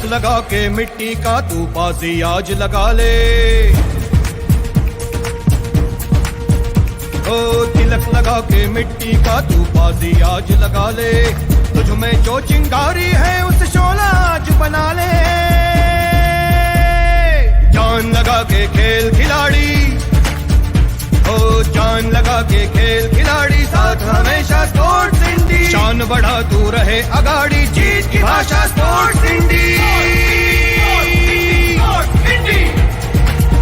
तिलक लगा के मिट्टी का तू बाजी आज लगा ले, ओ तिलक लगा के मिट्टी का तू बाजी आज लगा ले, तुझ में जो चिंगारी है उस शोला आज बना ले, जान लगा के खेल खिलाड़ी, ओ जान लगा के खेल खिलाड़ी, साथ हमेशा स्पोर्ट्स इंडी, शान बढ़ा तू रहे अगाड़ी, जीत की भाषा स्पोर्ट्स इंडी, स्पोर्ट्स इंडी,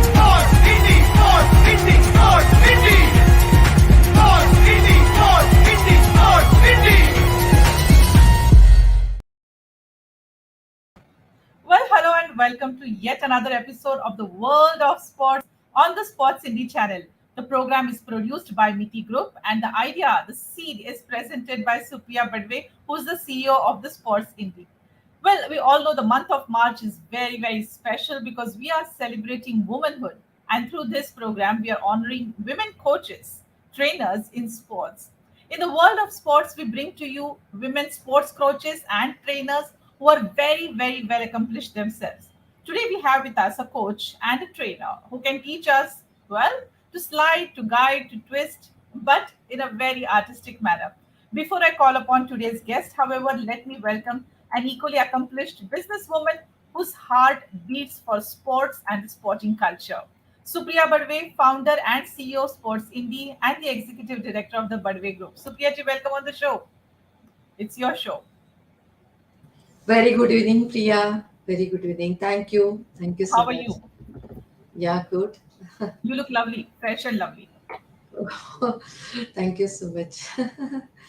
स्पोर्ट्स इंडी, स्पोर्ट्स इंडी, स्पोर्ट्स इंडी, स्पोर्ट्स इंडी, स्पोर्ट्स इंडी, स्पोर्ट्स इंडी। Well, hello and welcome to yet another episode of the World of Sports on the SportsIndi channel. The program is produced by Miti Group and the idea, the seed, is presented by Supriya Badve, who is the CEO of the SportsIndi. Well, we all know the month of March is very, very special because we are celebrating womanhood. And through this program, we are honoring women coaches, trainers in sports. In the world of sports, we bring to you women sports coaches and trainers who are very, very well accomplished themselves. Today, we have with us a coach and a trainer who can teach us, well, to slide, to guide, to twist, but in a very artistic manner. Before I call upon today's guest, however, let me welcome an equally accomplished businesswoman whose heart beats for sports and the sporting culture. Supriya Badve, founder and CEO of SportsIndi and the executive director of the Badve Group. Supriya ji, welcome on the show. It's your show. Very good evening, Priya. Very good evening. Thank you. Thank you so much. How are you? Yeah, good. You look lovely, fresh and lovely. Thank you so much.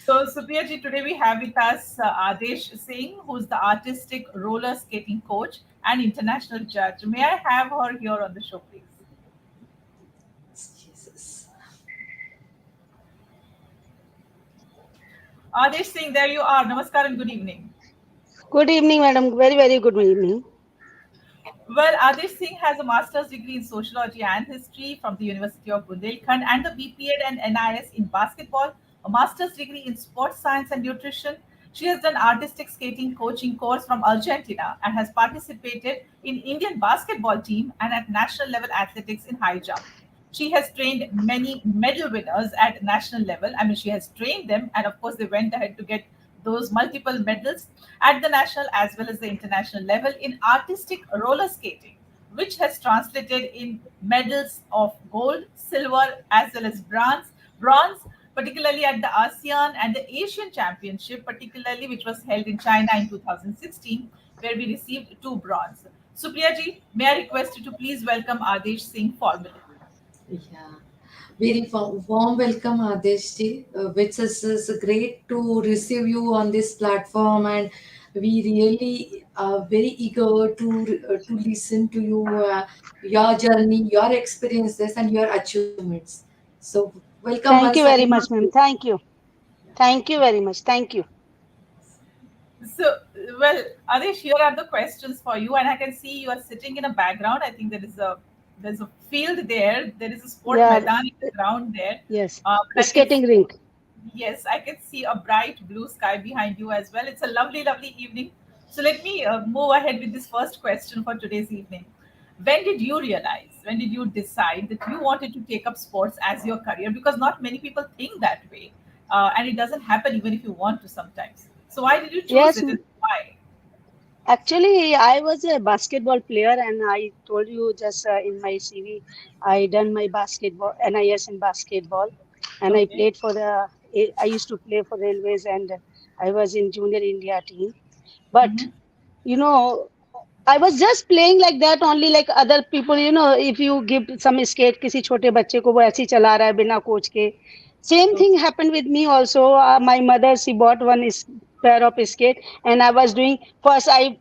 So, Supriya ji, today we have with us Adesh Singh, who's the artistic roller skating coach and international judge. May I have her here on the show, please? Jesus. Adesh Singh, there you are. Namaskar and good evening. Good evening, madam. Very, very good evening. Well, Adesh Singh has a master's degree in sociology and history from the University of Bundelkhand and the BPEd and NIS in basketball, a master's degree in sports science and nutrition. She has done artistic skating coaching course from Argentina and has participated in Indian basketball team and at national level athletics in high jump. She has trained many medal winners at national level. I mean, she has trained them, and of course, they went ahead to get those multiple medals at the national as well as the international level in artistic roller skating, which has translated in medals of gold, silver, as well as bronze, particularly at the ASEAN and the Asian Championship, particularly which was held in China in 2016, where we received 2 bronze. Supriya ji, may I request you to please welcome Adesh Singh formally. Yeah. Very warm welcome, Adesh ji. Which is great to receive you on this platform, and we really are very eager to listen to you, your journey, your experiences, and your achievements. So, welcome. Thank you very much, ma'am. Thank you. Thank you very much. Thank you. So, well, Adesh, here are the questions for you, and I can see you are sitting in a background. I think there's a field there. There is a sport maidan in the ground there. Yes, a skating rink. Yes, I can see a bright blue sky behind you as well. It's a lovely, lovely evening. So let me move ahead with this first question for today's evening. When did you decide that you wanted to take up sports as your career? Because not many people think that way. And it doesn't happen even if you want to sometimes. So why did you choose it and why? Actually, I was a basketball player, and I told you just in my CV, I done my basketball, NIS in basketball, and I played I used to play for Railways, and I was in Junior India team. But, I was just playing like that only, like other people, if you give some skate, किसी छोटे बच्चे को वो ऐसे ही चला रहा है बिना कोच के. Same thing happened with me also. My mother, she bought one pair of skate, and I was doing first. I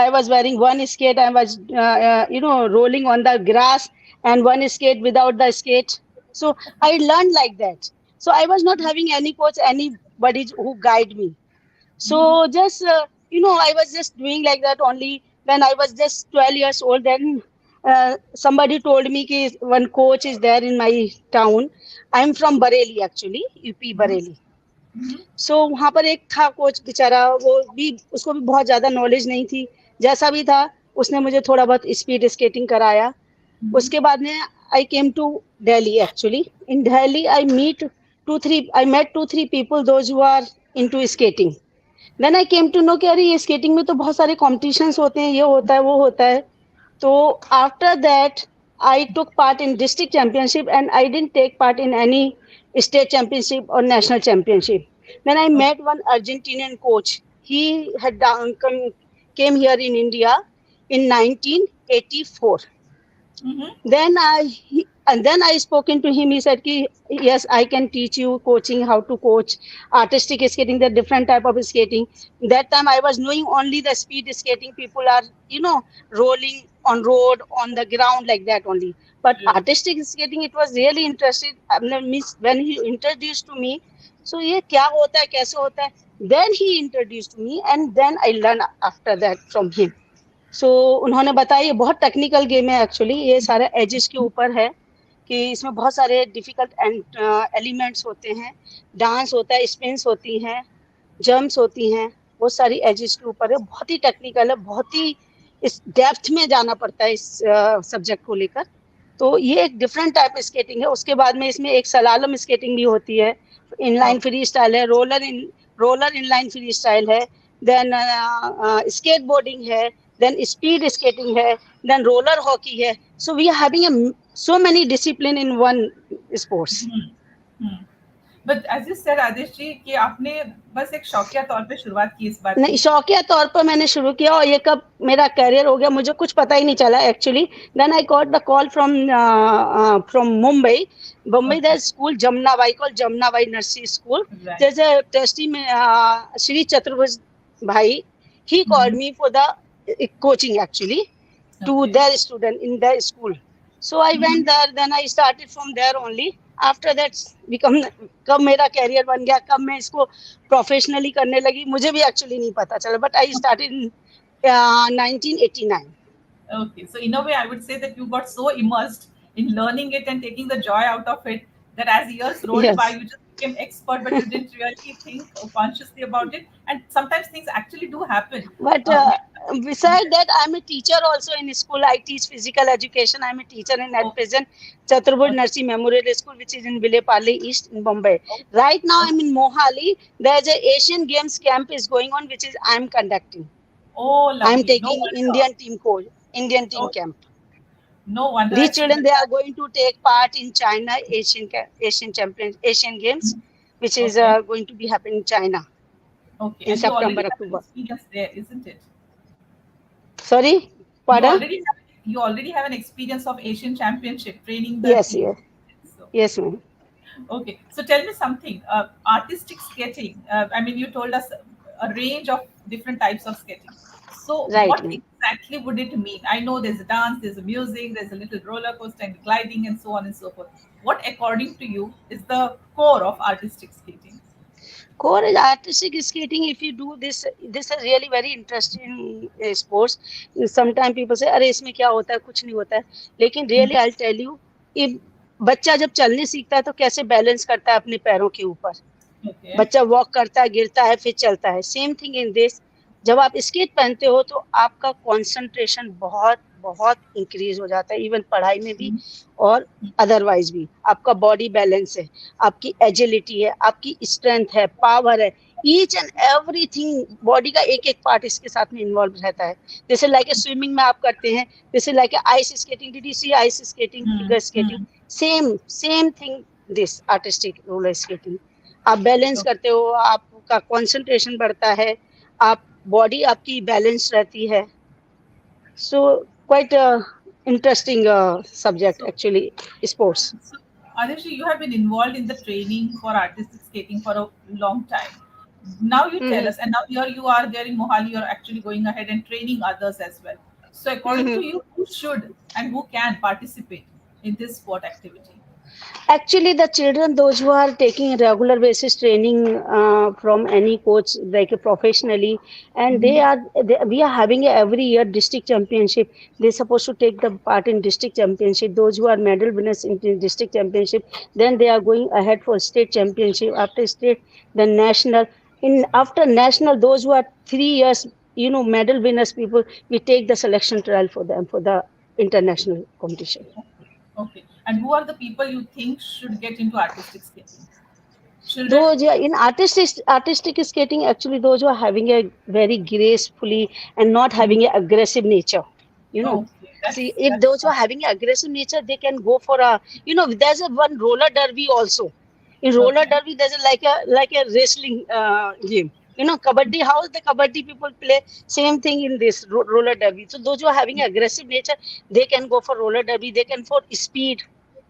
was wearing one skate. I was rolling on the grass, and one skate without the skate. So I learned like that. So I was not having any coach, anybody who guide me. So just I was just doing like that only. When I was just 12 years old, then somebody told me कि one coach is there in my town. I'm from Bareilly actually, UP Bareilly. So वहाँ पर एक था coach बेचारा, वो भी उसको भी बहुत ज़्यादा नॉलेज नहीं थी. जैसा भी था उसने मुझे थोड़ा बहुत स्पीड स्केटिंग कराया. उसके बाद में I came to Delhi actually. In Delhi, I met 2-3 people, those who are into skating. Then I came to know कि अरे ये skating में तो बहुत सारे competitions होते हैं, ये होता है, वो होता है. तो after that, I took part in district championship and I didn't take part in any state championship or national championship. Then I met one Argentinian coach. He had came here in India in 1984. Then I spoken to him. He said, yes, I can teach you coaching, how to coach artistic skating, the different type of skating. That time I was knowing only the speed skating. People are, rolling on road, on the ground like that only. But artistic skating, it was really interesting. When he introduced to me, so ये क्या होता है, कैसे होता है? Then he introduced me, and then I learned after that from him. सो उन्होंने बताया ये बहुत टेक्निकल गेम है एक्चुअली. ये सारा एजेस के ऊपर है कि इसमें बहुत सारे डिफिकल्ट एलिमेंट्स होते हैं. डांस होता है, स्पिन्स होती हैं, जंप्स होती हैं, वो सारी एजेस के ऊपर है. बहुत ही टेक्निकल है, बहुत ही इस डेप्थ में जाना पड़ता है इस सब्जेक्ट को लेकर. तो ये एक डिफरेंट टाइप स्केटिंग है. उसके बाद में इसमें एक सलालम स्केटिंग भी होती है, इनलाइन फ्री स्टाइल है, रोलर इनलाइन फ्री स्टाइल है, देन स्केटबोर्डिंग है, then speed skating hai, then roller hockey hai. So we are having so many discipline in one sports. But as you said आदेश जी कि आपने बस एक शौकिया तौर पे शुरुआत की इस बात. नहीं, शौकिया तौर पर मैंने शुरू किया और ये कब मेरा करियर हो गया मुझे कुछ पता ही नहीं चला actually. Then I got the call from Mumbai. There's school Jamnabai called Jamnabai Nursery School. There's a trustee Shri Chaturvus Bhai. He called me for the coaching actually to their student in their school. So I went there, then I started from there only. After that कब मेरा career बन गया, कब मैं इसको professionally करने लगी, मुझे भी एक्चुअली नहीं पता चला. But I started in 1989. Okay, so in a way I would say that you got so immersed in learning it and taking the joy out of it that as years rolled by you just became expert, but you didn't really think consciously about it. And sometimes things actually do happen. But besides that, I'm a teacher also in school. I teach physical education. I'm a teacher in at present Chaturvus Nursery Memorial School, which is in Vilepalli East in Bombay. Right now, I'm in Mohali. There's a Asian Games camp is going on, which is I'm conducting. Oh, lovely. I'm taking Indian team camp. No wonder. These children, they are going to take part in China Asian Games, which is going to be happening in China. Okay. In and September, you October. Experience there, isn't it? Sorry, pardon? You already have an experience of Asian Championship training. Yes, team. yes, yes, ma'am. Okay, so tell me something. Artistic skating. I mean, you told us a range of different types of skating. So, what exactly would it mean? I know there's a dance, there's a music, there's a little roller coaster and gliding, and so on and so forth. What, according to you, is the core of artistic skating? Core is artistic skating. If you do this is really very interesting sports. Sometimes people say, "अरे इसमें क्या होता है? कुछ नहीं होता है." लेकिन really, I'll tell you, if बच्चा जब चलने सीखता है तो कैसे बैलेंस करता है अपने पैरों के ऊपर. बच्चा वॉक करता है, गिरता है, फिर चलता है. Same thing in this. जब आप स्केट पहनते हो तो आपका कंसंट्रेशन बहुत बहुत इंक्रीज हो जाता है, इवन पढ़ाई में भी और अदरवाइज भी. आपका बॉडी बैलेंस है, आपकी एजिलिटी है, आपकी स्ट्रेंथ है, पावर है, ईच एंड एवरीथिंग. बॉडी का एक एक पार्ट इसके साथ में इन्वॉल्व रहता है. जैसे लाइक स्विमिंग में आप करते हैं, जैसे like ice skating. Did you see ice skating, figure skating? Same thing this artistic roller skating. आप बैलेंस करते हो, आपका कंसंट्रेशन बढ़ता है, आप बॉडी आपकी बैलेंस रहती है. सो quite interesting subject actually, sports. So, Adesh, you have been involved in the training for artistic skating for a long time. Now you tell us, and now here you are there in Mohali, you're actually going ahead and training others as well. So according to you, who should and who can participate in this sport activity? Actually, the children, those who are taking regular basis training from any coach, like professionally, and we are having every year district championship. They're supposed to take the part in district championship. Those who are medal winners in district championship, then they are going ahead for state championship. After state, then national. After national, those who are 3 years medal winners people, we take the selection trial for them for the international competition. Okay. And who are the people you think should get into artistic skating? Children? Those, yeah, in artistic skating, actually, those who are having a very gracefully and not having a aggressive nature. You know, Okay, see, that's if those who are having a aggressive nature, they can go for a, there's a one roller derby also. In roller okay. derby, there's a like a wrestling game. Kabaddi. How the kabaddi people play same thing in this roller derby. So those who are having aggressive nature, they can go for roller derby. They can for speed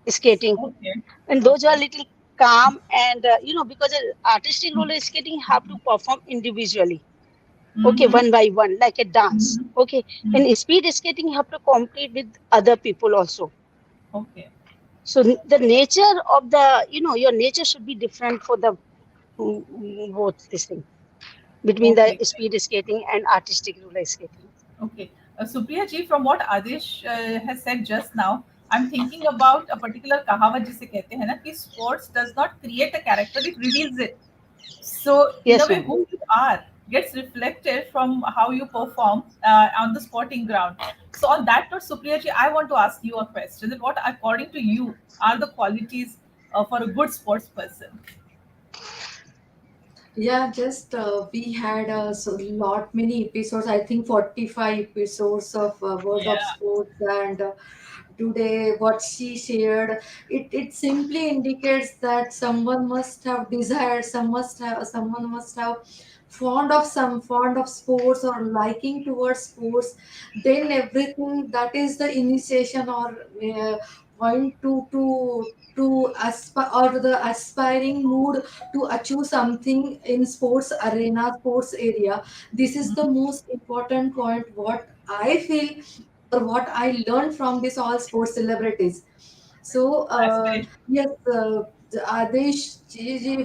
skating, Okay. and those are Okay. little calm, and because artistic roller skating have to perform individually, okay, Mm-hmm. one by one, like a dance, Mm-hmm. okay. In speed skating you have to compete with other people also. Okay. So the nature of the, your nature should be different for the both this thing, between the Okay. speed skating and artistic roller skating. Okay. Supriya ji, from what Adesh has said just now, I'm thinking about a particular kahavat जिसे कहते हैं ना कि sports does not create a character, it reveals it. So, in a Yes, way, ma'am. who you are gets reflected from how you perform on the sporting ground. So, on that note, Supriya ji, I want to ask you a question. That what, according to you, are the qualities for a good sports person? Yeah, just we had so lot many episodes. I think 45 episodes of World of Yeah. Sports, and today what she shared, it simply indicates that someone must have desired, someone must have fond of sports or liking towards sports. Then everything that is the initiation or point to aspire or the aspiring mood to achieve something in sports arena, sports area. This is the Mhm. most important point what I feel or what I learned from this all sports celebrities. So Aspiration. yes,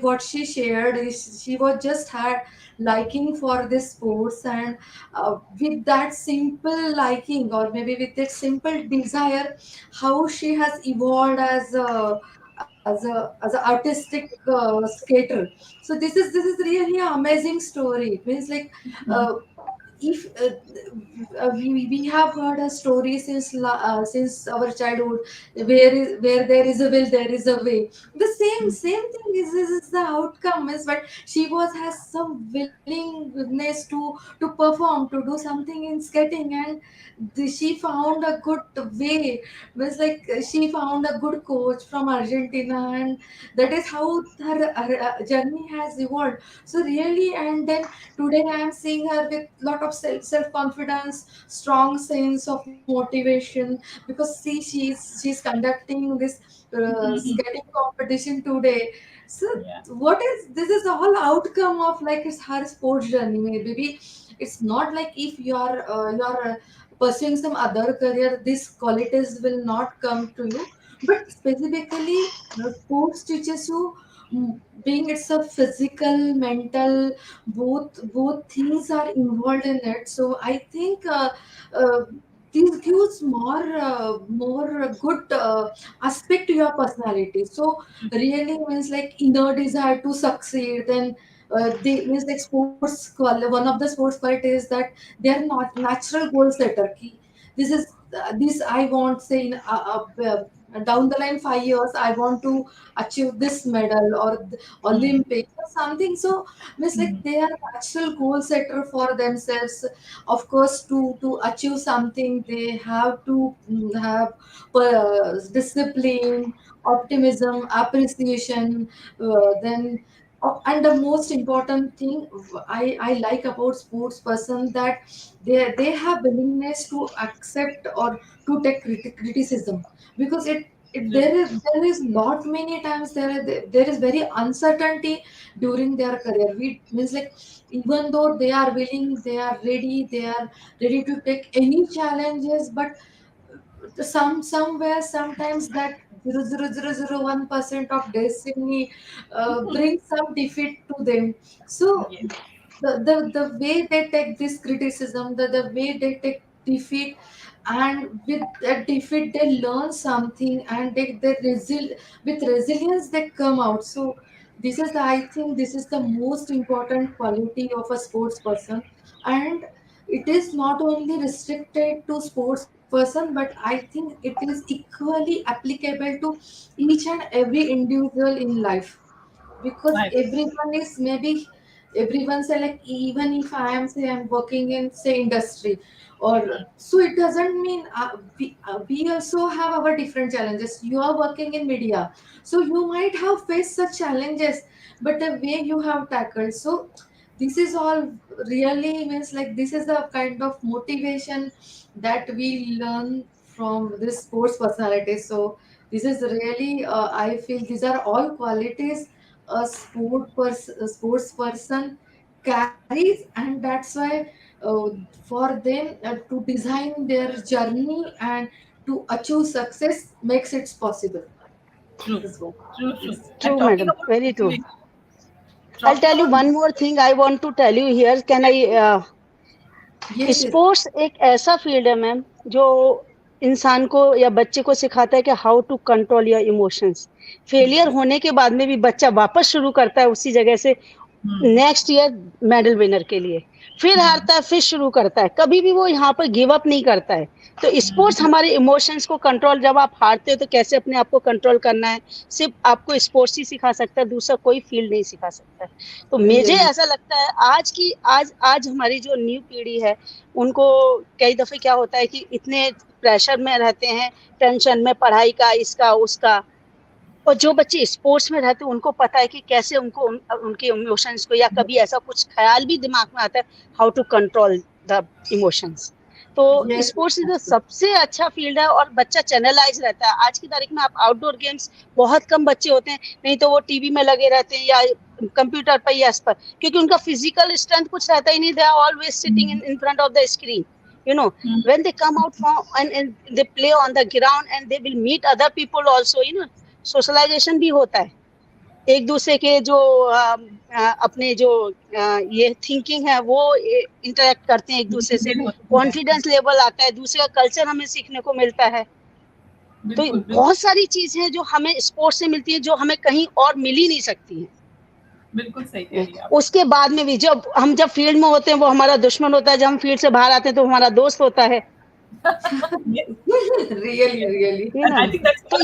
what she shared is she was just had liking for this sports, and with that simple liking or maybe with that simple desire, how she has evolved as a artistic skater. So this is really an amazing story. It means like Mhm. uh, if we have heard a story since our childhood, where there is a will there is a way. The same thing is the outcome is, but she was has some willingness to perform, to do something in skating, and she found a good way. Was like she found a good coach from Argentina, and that is how her journey has evolved. So really, and then today I am seeing her with lot of self confidence, strong sense of motivation, because see she's conducting this Mhm. skating competition today. So Yeah. what is this is all outcome of like it's her sports journey. Maybe it's not like if you are pursuing some other career, these qualities will not come to you. But specifically, sports teaches you, being it's a physical, mental, both things are involved in it. So I think uh, this gives more good aspect to your personality. So really means like inner desire to succeed. Then they means like one of the sports quality is that they are not natural goal setter. This is this I want say in down the line 5 years I want to achieve this medal or Mhm. Olympics or something. So means like Mhm. they are natural goal setter for themselves. Of course, to achieve something, they have to have discipline, optimism, appreciation. Then and the most important thing I like about sports person that they have willingness to accept or to take criticism, because there is lot many times there is very uncertainty during their career. We means like even though they are willing, they are ready to take any challenges, but somewhere sometimes that 0.0001% of destiny brings some defeat to them. So Yes. the way they take this criticism, the way they take defeat, and with that defeat they learn something, and with resilience they come out. So I think this is the most important quality of a sports person. And it is not only restricted to sports person, but I think it is equally applicable to each and every individual in life, because Right. everyone is maybe, everyone say like, even if I am say I'm working in say industry, or so it doesn't mean we also have our different challenges. You are working in media, so you might have faced such challenges, but the way you have tackled, so this is all really means like, this is the kind of motivation that we learn from this sports personality. So this is really, I feel these are all qualities a sports person carries, and that's why for them to design their journey and to achieve success makes it possible. True. This is what True. True. is. And True, talking madam. about Very true. motivation, I'll talking tell you about one more thing I want to tell you here. Can I? Yes, yes. Sports एक ऐसा field है ma'am जो इंसान को या बच्चे को सिखाता है कि how to control your emotions. Failure होने के बाद में भी बच्चा वापस शुरू करता है उसी जगह से नेक्स्ट ईयर मेडल विनर के लिए. फिर हारता है, फिर शुरू करता है. कभी भी वो यहाँ पर गिव अप नहीं करता है. तो स्पोर्ट्स हमारे इमोशंस को कंट्रोल, जब आप हारते हो तो कैसे अपने आप को कंट्रोल करना है, सिर्फ आपको स्पोर्ट्स ही सिखा सकता है, दूसरा कोई फील्ड नहीं सिखा सकता है. तो मुझे Really. ऐसा लगता है आज हमारी जो न्यू पीढ़ी है, उनको कई दफे क्या होता है कि इतने प्रेशर में रहते हैं, टेंशन में, पढ़ाई का, इसका उसका. और जो बच्चे स्पोर्ट्स में रहते हैं उनको पता है कि कैसे उनको उनके इमोशंस को, या कभी ऐसा कुछ ख्याल भी दिमाग में आता है, how to control the emotions. तो Yes, स्पोर्ट्स इज exactly. सबसे अच्छा फील्ड है और बच्चा चैनलाइज रहता है. आज की तारीख में आप आउटडोर गेम्स बहुत कम बच्चे होते हैं, नहीं तो वो टीवी में लगे रहते हैं या कंप्यूटर पर या इस पर, क्योंकि उनका फिजिकल स्ट्रेंथ कुछ रहता ही नहीं. They are always sitting in front of the screen. When they come out from and they play on the ground and they will meet other people also. Socialisation भी होता है, एक दूसरे के जो अपने जो ये थिंकिंग है वो इंटरेक्ट करते हैं एक दूसरे से, कॉन्फिडेंस लेवल आता है, दूसरे का कल्चर हमें सीखने को मिलता है. तो बहुत सारी चीजें हैं जो हमें स्पोर्ट्स से मिलती है, जो हमें कहीं और मिल ही नहीं सकती है. बिल्कुल सही कह रही हैं आप. उसके बाद में भी जब फील्ड में होते हैं वो हमारा दुश्मन होता है, जब हम फील्ड से बाहर आते हैं तो हमारा दोस्त होता है. Really. I think that's तो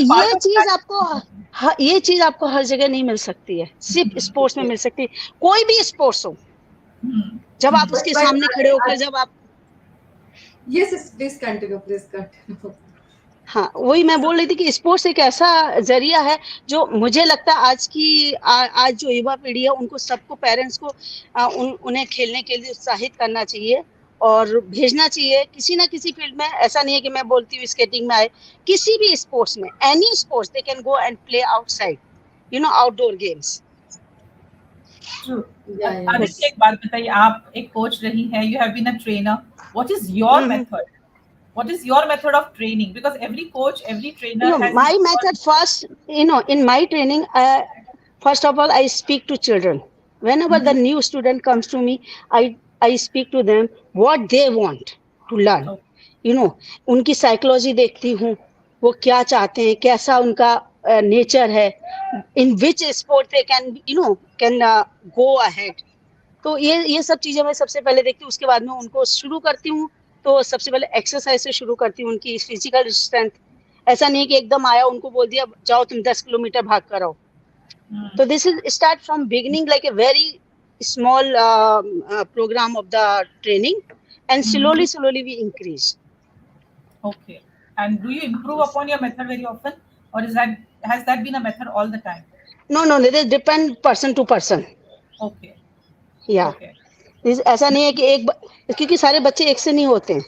ये चीज आपको हर जगह नहीं मिल सकती है, सिर्फ स्पोर्ट्स में मिल सकती है. कोई भी स्पोर्ट्स हो, जब आप उसके सामने खड़े होकर, जब आप Yes, please continue. हाँ, वही मैं बोल रही थी कि स्पोर्ट्स एक ऐसा जरिया है जो मुझे लगता है आज जो युवा पीढ़ी है उनको, सबको, पेरेंट्स को उन्हें खेलने के लिए उत्साहित करना चाहिए और भेजना चाहिए किसी ना किसी फील्ड में. ऐसा नहीं है कि मैं बोलती हूँ स्केटिंग में आए, किसी भी स्पोर्ट्स में, any sports they can go and play outside, outdoor games. Aditya, एक बात बताइए, आप एक कोच रही हैं, you have been a trainer. What is your method? What is your method of training? Because every coach, every trainer has my method first, in my training, first of all, I speak to children. Whenever the new student comes to me, I speak to them what they want to learn. उनकी psychology देखती हूँ, वो क्या चाहते हैं, कैसा उनका nature है, in which sport they can go ahead. तो ये सब चीजें मैं सबसे पहले देखती हूँ. उसके बाद में उनको शुरू करती हूँ, तो सबसे पहले एक्सरसाइज से शुरू करती हूँ. उनकी फिजिकल स्ट्रेंथ, ऐसा नहीं कि एकदम आया उनको बोल दिया जाओ तुम 10 किलोमीटर भाग कर आओ. तो this is start from beginning, like a very small programme of the training, and slowly we increase. Okay. And do you improve upon your method very often, or has that been a method all the time? No, they depend person to person. Okay. Yeah. Okay. ऐसा नहीं है कि क्योंकि सारे बच्चे एक से नहीं होते हैं.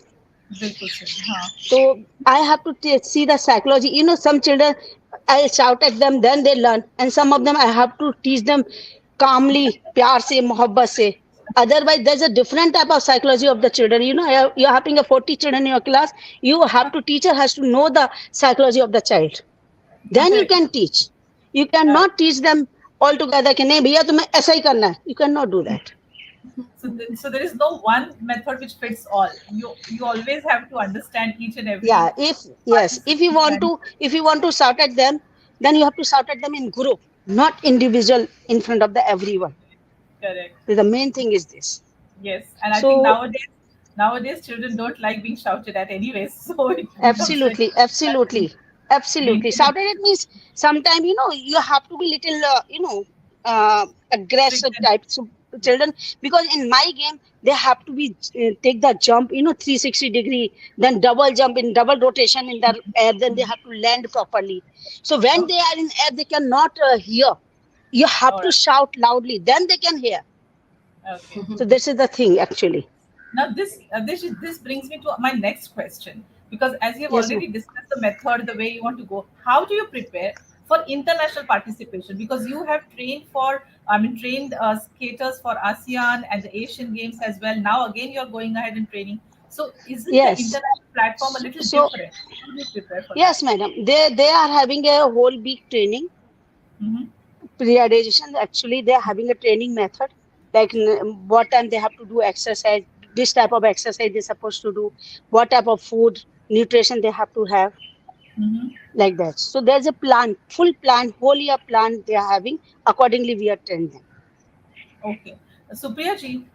बिल्कुल सही. हाँ. So I have to see the psychology. Some children, I shout at them, then they learn, and some of them I have to teach them calmly, प्यार से, मोहब्बत से. Otherwise, there's a different type of psychology of the children. You're having a 40 children in your class. Teacher has to know the psychology of the child. Then you can teach. You cannot teach them altogether कि नहीं भैया तुम्हें ऐसा ही करना है. You cannot do that. So there is no one method which fits all. You always have to understand each and every. Yeah, if you want to shout at them, then you have to shout at them in group, not individual in front of everyone. Correct. The main thing is this. Yes, and I think nowadays Nowadays, children don't like being shouted at anyways, so it becomes very Absolutely, absolutely, absolutely. being Shouted at means sometimes you have to be little aggressive strict. type so children, because in my game they have to be take the jump 360-degree, then double jump in double rotation in the air, then they have to land properly. So when they Okay, are in air they cannot hear. You have all to right. shout loudly, then they can hear. Okay. So this is the thing actually. Now, this brings me to my next question, because as you have Yes, ma'am. already discussed the method, the way you want to go, how do you prepare for international participation? Because you have trained for, I mean, trained skaters for ASEAN and the Asian Games as well. Now again, you're going ahead and training. So, isn't the Yes. international platform a little So different? How do you prepare for that? yes, madam. They are having a whole week training, Mm-hmm. periodization. Actually, they are having a training method, like what time they have to do exercise, this type of exercise they're supposed to do, what type of food, nutrition they have to have, Mm-hmm. like that. So there's a plan, full plan, whole year plan they are having. Accordingly, we are training them. Okay. Supriya ji,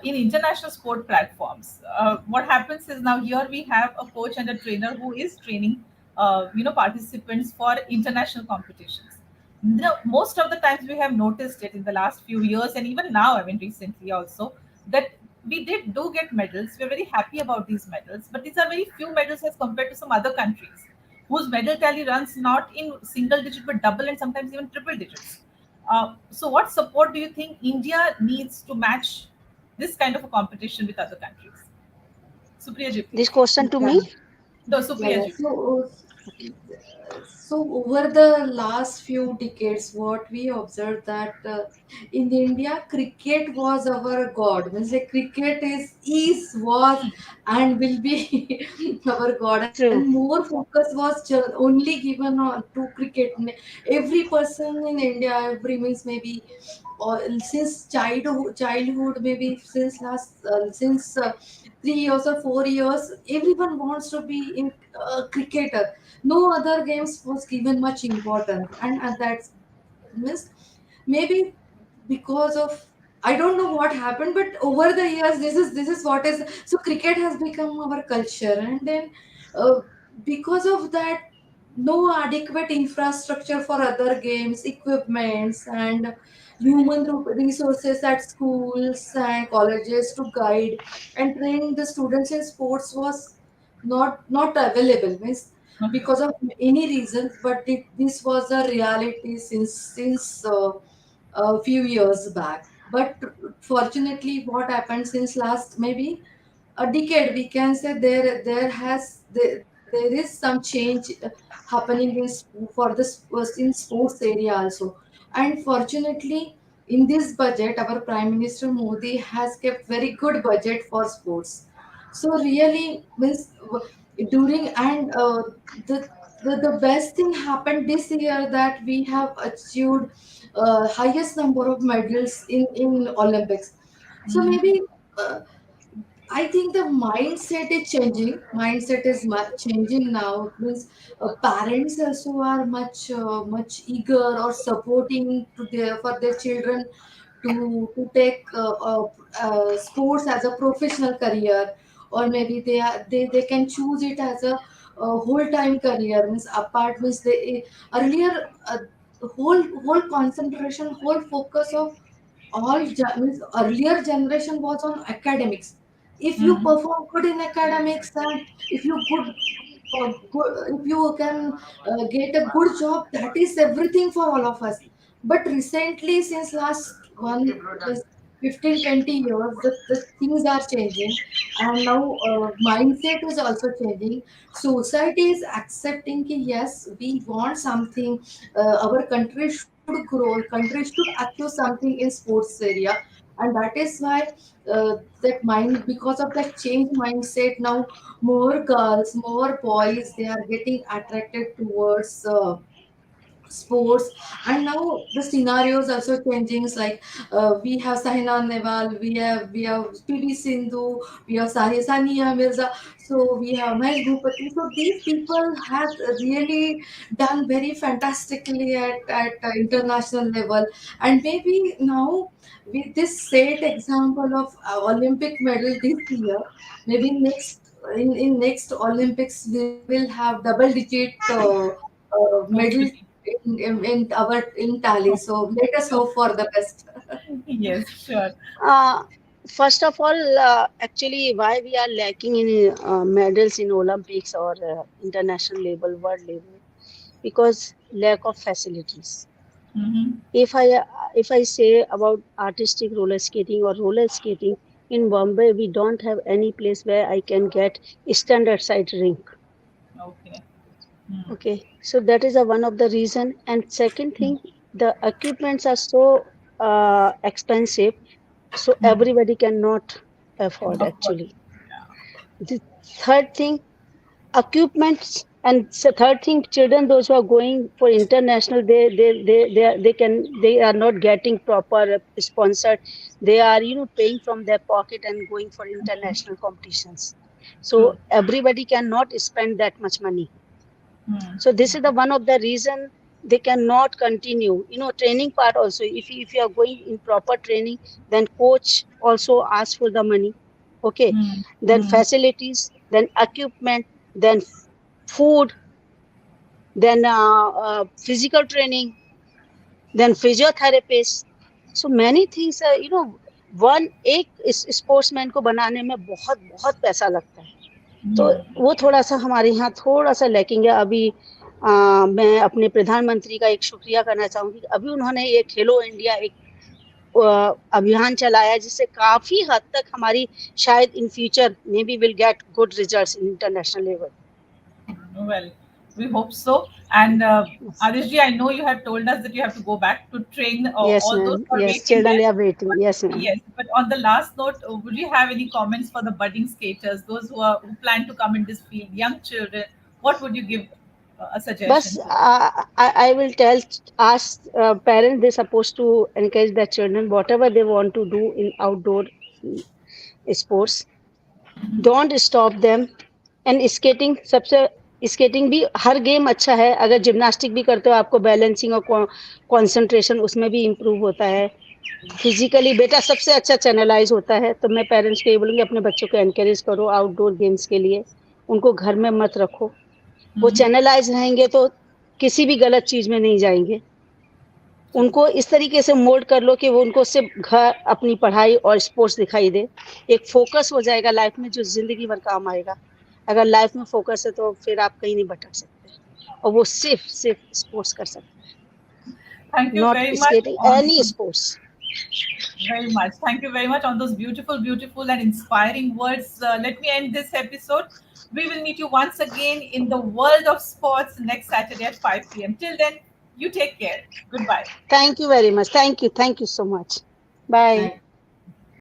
in international sport platforms, what happens is now here we have a coach and a trainer who is training, participants for international competitions. Most of the times we have noticed it in the last few years and even now, I mean, recently also, that we do get medals. We're very happy about these medals, but these are very few medals as compared to some other countries whose medal tally runs not in single digit but double and sometimes even triple digits. So, what support do you think India needs to match this kind of a competition with other countries? Supriya ji, This please. question to Yeah. me. No, Yeah, Supriya yeah. ji. So over the last few decades, what we observed that in India, cricket was our god. Means like cricket is was and will be our god. And True. more focus was only given on to cricket. Every person in India, every means maybe or since childhood maybe since last since 3 years or 4 years, everyone wants to be in cricketer. No other games was given much importance, and that's means maybe because of I don't know what happened, but over the years this is what is so cricket has become our culture, and then uh, because of that, no adequate infrastructure for other games, equipments, and human resources at schools and colleges to guide and train the students in sports was not available. Means Okay. because of any reasons, but this was a reality since a few years back. But fortunately, what happened since last maybe a decade, we can say there is some change happening for this in sports area also. And fortunately, in this budget, our Prime Minister Modi has kept very good budget for sports. So really means during and the the best thing happened this year that we have achieved highest number of medals in Olympics. So Mhm. maybe uh, I think the mindset is changing. Mindset is much changing now. It means parents also are much eager or supporting to their for their children to take sports as a professional career, or maybe they can choose it as a whole time career. Means apart means they earlier whole concentration, whole focus of means earlier generation was on academics. If you Mhm. perform good in academics and if you if you can get a good job, that is everything for all of us. But recently, since last this 15-20 years, the things are changing, and now mindset is also changing. Society is accepting that yes, we want something. Our country should grow. Country should achieve something in sports area, and that is why that mind because of that change mindset now more girls, more boys, they are getting attracted towards sports. And now the scenarios also changing. It's like we have Sahina Nehwal, we have PV Sindhu, we have Sania Mirza, so we have Mahesh Bhupati. So these people have really done very fantastically at international level. And maybe now with this set example of Olympic medal this year, maybe in next Olympics we will have double digit medal Hopefully. in tally. So let us hope for the best. Yes, sure. Uh, First of all, actually, why we are lacking in medals in Olympics or international level, world level, because lack of facilities. Mm-hmm. If I say about artistic roller skating or roller skating in Bombay, we don't have any place where I can get standard side rink. Okay. Mm. Okay, so that is a one of the reason. And second thing, the equipments are so expensive, so Mm. everybody cannot afford Of course. actually. Yeah. The third thing, equipments, and third thing, children those who are going for international, they are not getting proper sponsored. They are paying from their pocket and going for international competitions. So True. everybody cannot spend that much money. Mm. So this is the one of the reason they cannot continue. Training part also. If you are going in proper training, then coach also asks for the money. Okay, Mm. then Mm. facilities, then equipment, then food, then physical training, then physiotherapist. So many things. One एक sportsman को बनाने में बहुत बहुत पैसा लगता है. तो Mm. वो थोड़ा सा हमारे यहाँ थोड़ा सा लैकिंग है अभी. मैं अपने प्रधानमंत्री का एक शुक्रिया करना चाहूंगी. अभी उन्होंने ये खेलो इंडिया एक अभियान चलाया जिससे काफी हद तक हमारी शायद in future may be will get good results in international level. Well, we hope so. And Adeshji, I know you have told us that you have to go back to train Yes, all those ma'am. who are Yes, waiting children there. they are waiting. But Yes, ma'am. yes, but on the last note, would you have any comments for the budding skaters, those who plan to come in this field, young children? What would you give a बस suggestion to them? I will tell ask parents they supposed to encourage their children whatever they want to do in outdoor sports. Don't stop them. And skating सबसे skating भी हर game अच्छा है. अगर gymnastic भी करते हो आपको बैलेंसिंग और कंसंट्रेशन उसमें भी इम्प्रूव होता है. फिजिकली बेटा सबसे अच्छा चैनलाइज होता है. तो मैं पेरेंट्स को ये बोलूँगी अपने बच्चों को एनकरेज करो आउटडोर गेम्स के लिए. उनको घर में मत रखो. वो Mhm. चैनलाइज रहेंगे तो किसी भी गलत चीज में नहीं जाएंगे. उनको इस तरीके से मोल्ड कर लो कि वो उनको सिर्फ घर अपनी पढ़ाई और स्पोर्ट्स दिखाई दे. एक फोकस हो जाएगा लाइफ में जो जिंदगी भर काम आएगा. अगर लाइफ में फोकस है तो फिर आप कहीं नहीं भटक सकते और वो सिर्फ स्पोर्ट्स कर सकते Thank हैं. you not very much skating on any sports. very much. Thank you very much on those beautiful, beautiful and inspiring words. Let me end this episode. We will meet you once again in the world of sports next Saturday at 5 p.m. Till then, you take care. Goodbye. Thank you very much. Thank you so much. Bye. Thank